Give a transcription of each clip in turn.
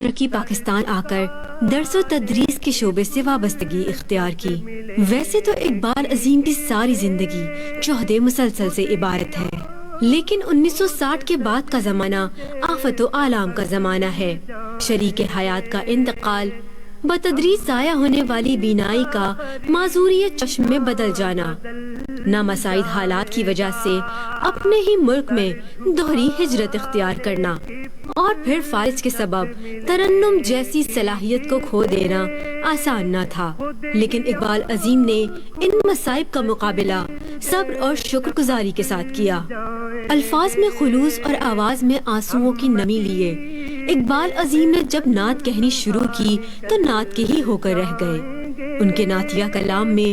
ترقی پاکستان آ کر درس و تدریس کے شعبے سے وابستگی اختیار کی۔ ویسے تو اقبال عظیم کی ساری زندگی جہد مسلسل سے عبارت ہے، لیکن 1960 کے بعد کا زمانہ آفت و آلام کا زمانہ ہے۔ شریک حیات کا انتقال، بتدریج ضائع ہونے والی بینائی کا معذوری چشم میں بدل جانا، نامساعد حالات کی وجہ سے اپنے ہی ملک میں دوہری ہجرت اختیار کرنا، اور پھر فارج کے سبب ترنم جیسی صلاحیت کو کھو دینا آسان نہ تھا۔ لیکن اقبال عظیم نے ان مصائب کا مقابلہ صبر اور شکر گزاری کے ساتھ کیا۔ الفاظ میں خلوص اور آواز میں آنسوؤں کی نمی لیے اقبال عظیم نے جب نعت کہنی شروع کی تو نعت کے ہی ہو کر رہ گئے۔ ان کے نعتیہ کلام میں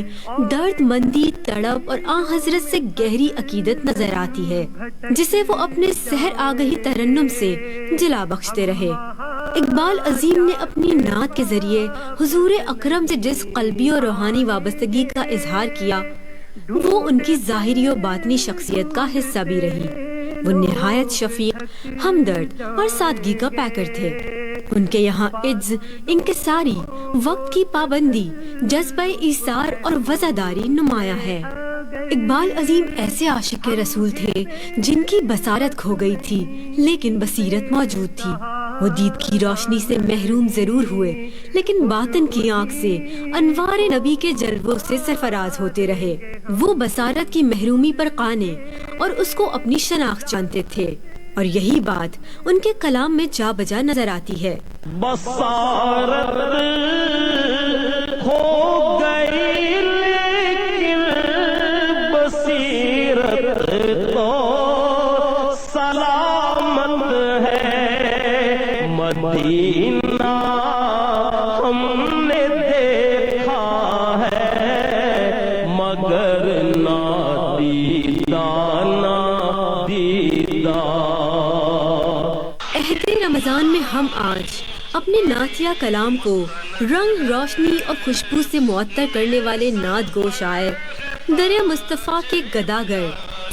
درد مندی، تڑپ اور آن حضرت سے گہری عقیدت نظر آتی ہے، جسے وہ اپنے سحر آگہی ترنم سے جلا بخشتے رہے۔ اقبال عظیم نے اپنی نعت کے ذریعے حضور اکرم سے جس قلبی اور روحانی وابستگی کا اظہار کیا، وہ ان کی ظاہری و باطنی شخصیت کا حصہ بھی رہی۔ وہ نہایت شفیق، ہمدرد اور سادگی کا پیکر تھے۔ ان کے یہاں عجز، انکساری، وقت کی پابندی، جذبہ ایثار اور وفاداری نمایاں ہے۔ اقبال عظیم ایسے عاشق رسول تھے جن کی بصارت کھو گئی تھی لیکن بصیرت موجود تھی۔ وہ دید کی روشنی سے محروم ضرور ہوئے لیکن باطن کی آنکھ سے انوار نبی کے جلووں سے سرفراز ہوتے رہے۔ وہ بصارت کی محرومی پر قانے اور اس کو اپنی شناخت جانتے تھے، اور یہی بات ان کے کلام میں جا بجا نظر آتی ہے۔ بصارت ہو گئی لیکن بصیرت تو سلامت ہے۔ مدینہ ہم نے دیکھا ہے مگر نادیدہ نادیدہ۔ عہد رمضان میں ہم آج اپنے نعتیہ کلام کو رنگ، روشنی اور خوشبو سے معطر کرنے والے نعت گو شاعر در مصطفیٰ کے گداگر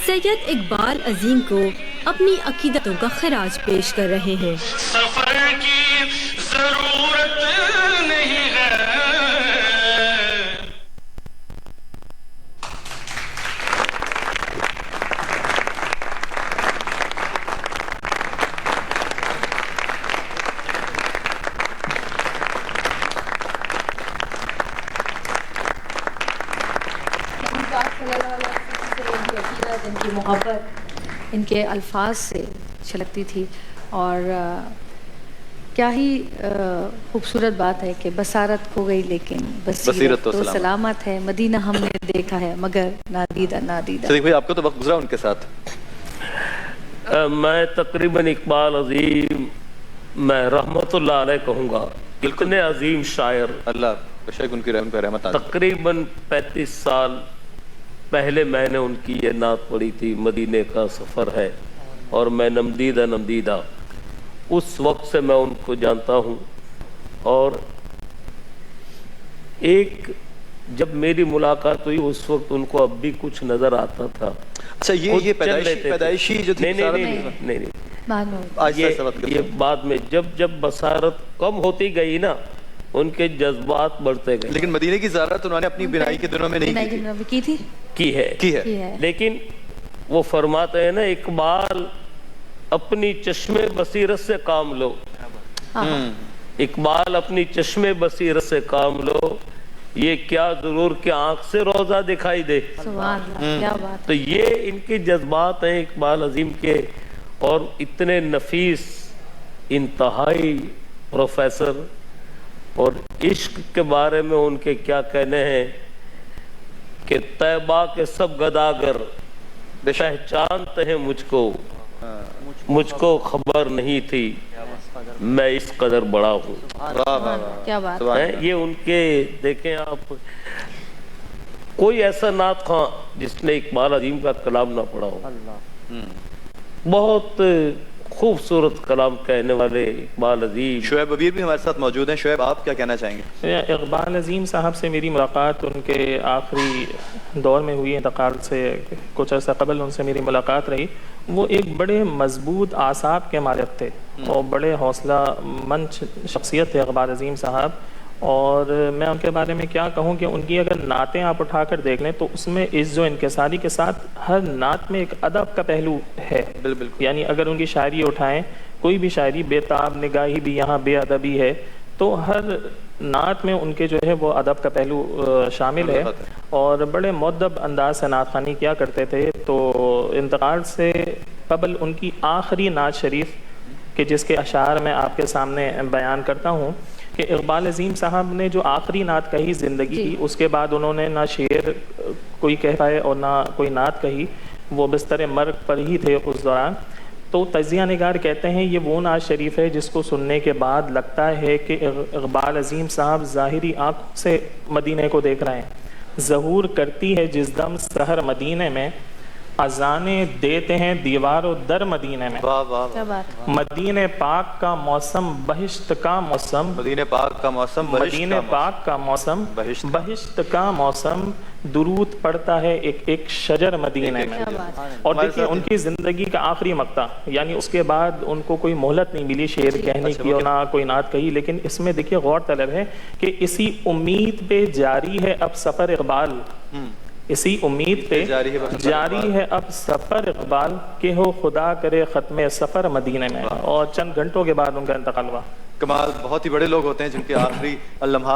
سید اقبال عظیم کو اپنی عقیدتوں کا خراج پیش کر رہے ہیں۔ سفر کی ضرورت نہیں ہے۔ ان کی محبت ان کے الفاظ سے چھلکتی تھی، اور کیا ہی خوبصورت بات ہے کہ بصارت کھو گئی لیکن بصیرت تو سلامت ہے۔ مدینہ ہم نے دیکھا ہے مگر نادیدہ نادیدہ۔ صدیق بھائی، آپ کا تو وقت گزرا ان کے ساتھ۔ میں تقریباً اقبال عظیم میں رحمت اللہ علیہ کہوں گا، اتنے عظیم شاعر، اللہ بشک ان کی رحمت پہ رحمت آتی۔ تقریباً 35 سال پہلے میں نے ان کی یہ نعت پڑھی تھی، مدینے کا سفر ہے اور میں نمدیدہ نمدیدہ۔ اس وقت سے میں ان کو جانتا ہوں، اور ایک جب میری ملاقات ہوئی اس وقت ان کو اب بھی کچھ نظر آتا تھا۔ اچھا، یہ پیدائشی جو تھی نہیں، یہ بعد میں جب بصارت کم ہوتی گئی نا، ان کے جذبات بڑھتے گئے۔ لیکن مدینے کی زیارت انہوں نے اپنی بینائی کے دنوں میں نہیں کی ہے۔ لیکن وہ فرماتے ہیں نا، اقبال اپنی چشم بصیرت سے کام لو، اقبال اپنی چشم بصیرت سے کام لو، یہ کیا ضرور کہ آنکھ سے روزہ دکھائی دے۔ تو یہ ان کے جذبات ہیں اقبال عظیم کے، اور اتنے نفیس، انتہائی پروفیسر، اور عشق کے بارے میں ان کے کیا کہنے ہیں کہ طیبہ کے سب گداگر پہچانتے ہیں مجھ کو خبر نہیں تھی میں اس قدر بڑا ہوں۔ کیا بات ہے یہ ان کے۔ دیکھیں آپ، کوئی ایسا نعت خواں جس نے اقبال عظیم کا کلام نہ پڑھا ہو۔ بہت خوبصورت کلام کہنے والے اقبال عظیم۔ شعیب عبیر بھی ہمارے ساتھ موجود ہیں۔ شعیب، آپ کیا کہنا چاہیں گے؟ اقبال عظیم صاحب سے میری ملاقات ان کے آخری دور میں ہوئی، انتقال سے کچھ عرصہ قبل ان سے میری ملاقات رہی۔ وہ ایک بڑے مضبوط اعصاب کے مالک تھے اور بڑے حوصلہ مند شخصیت تھے اقبال عظیم صاحب. اور میں ان کے بارے میں کیا کہوں کہ ان کی اگر نعتیں آپ اٹھا کر دیکھ لیں تو اس میں عز و انکساری کے ساتھ ہر نعت میں ایک ادب کا پہلو ہے. یعنی اگر ان کی شاعری اٹھائیں، کوئی بھی شاعری، بے تاب نگاہی بھی یہاں بے ادبی ہے، تو ہر نعت میں ان کے جو ہے وہ ادب کا پہلو شامل ہے. اور بڑے مؤدب انداز سے نعت خوانی کیا کرتے تھے. تو انتقال سے قبل ان کی آخری نعت شریف کہ جس کے اشعار میں آپ کے سامنے بیان کرتا ہوں کہ اقبال عظیم صاحب نے جو آخری نعت کہی زندگی کی، اس کے بعد انہوں نے نہ شعر کوئی کہہ پائے اور نہ کوئی نعت کہی. وہ بستر مرگ پر ہی تھے اس دوران. تو تجزیہ نگار کہتے ہیں یہ وہ نعت شریف ہے جس کو سننے کے بعد لگتا ہے کہ اقبال عظیم صاحب ظاہری آنکھوں سے مدینے کو دیکھ رہے ہیں. ظہور کرتی ہے جس دم سحر مدینے میں، اذانیں دیتے ہیں دیوار و در مدینے میں. مدینے پاک کا موسم بہشت کا موسم، مدینے پاک کا موسم، مدینے پاک کا موسم بہشت کا موسم، درود پڑتا ہے ایک ایک شجر مدینے میں. اور دیکھیں ان کی زندگی کا آخری مقطع، یعنی اس کے بعد ان کو کوئی مہلت نہیں ملی شعر کہنے کی اور نہ کوئی نعت کہی. لیکن اس میں دیکھیے غور طلب ہے کہ اسی امید پہ جاری ہے اب سفر اقبال، اسی امید پہ جاری ہے اب سفر اقبال کہ ہو خدا کرے ختم سفر مدینے میں. اور چند گھنٹوں کے بعد ان کا انتقال ہوا. کمال. بہت ہی بڑے لوگ ہوتے ہیں جن کے آخری لمحات